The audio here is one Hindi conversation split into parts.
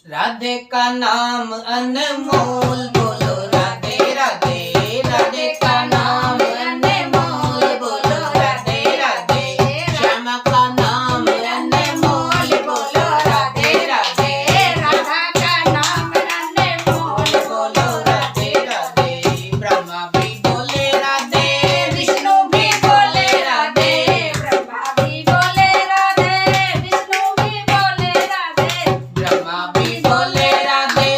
राधे का नाम अनमोल, बोलो राधे राधे। राधे का नाम अनमोल, बोलो राधे राधे। श्यामा का नाम अनमोल, बोलो राधे राधे। राधा का नाम अनमोल, बोलो राधे राधे। ब्रह्मा भी बोले राधे, विष्णु भी बोले राधे। ब्रह्मा भी बोले राधे, विष्णु भी बोले राधे। ब्रह्मा भी बोले राधे,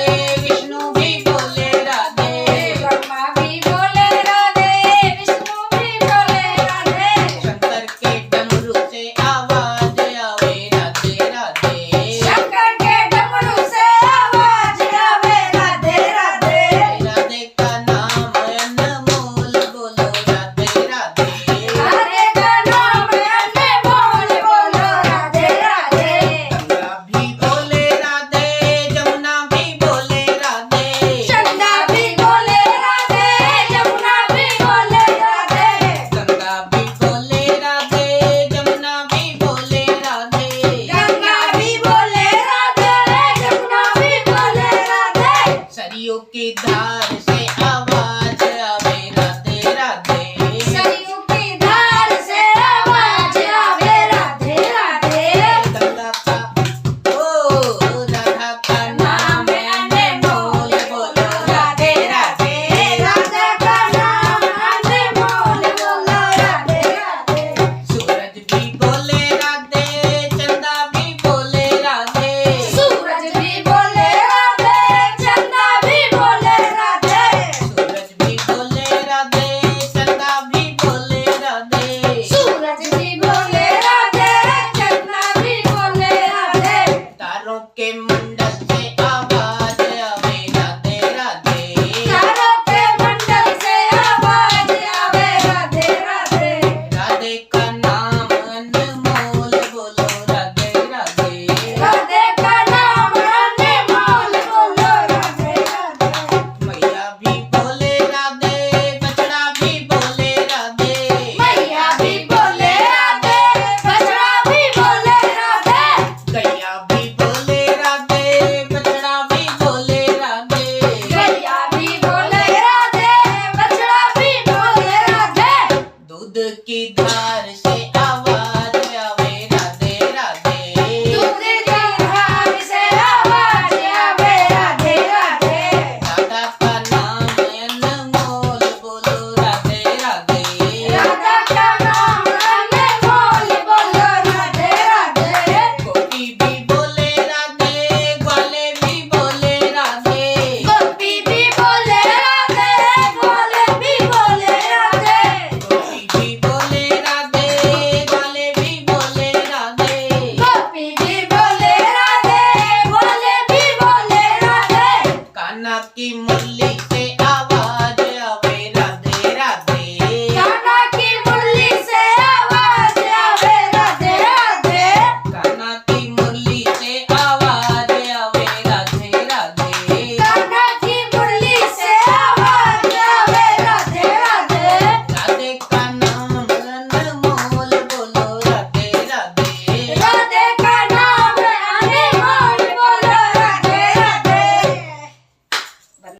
विष्णु भी बोले राधे। ब्रह्मा भी बोले राधे, विष्णु भी बोले राधे। शंकर के डमरू से आवाज आवे राधे राधे। शंकर के डमरू से आवाज आवे राधे राधे। राधे का नाम अनमोल, बोलो राधे राधे। राधे का नाम अनमोल, बोलो राधे राधे। गंगा भी बोले राधे, जमुना भी बोले राधे। गंगा भी बोले राधे, यमुना भी बोले राधे। गंगा भी बोले राधे, जमुना भी बोले राधे। गंगा भी बोले राधे, यमुना भी बोले राधे। सरयू की धार से आवाज आवे राधे राधे। सरयू की धार से आवाज आवे राधे राधे। गंगा का ओ राधा का नाम अनमोल, बोलो राधे राधे। राधा का नाम अनमोल, बोलो राधे राधे। सूरज भी बोले राधे, चंदा भी बोले राधे। सूरज भी बोले राधे, चंदा भी बोले राधे। सूरज भी बोले राधे, चंदा भी बोले राधे। सूरज भी बोले राधे, चंदा भी बोले राधे। तारों के मंडल से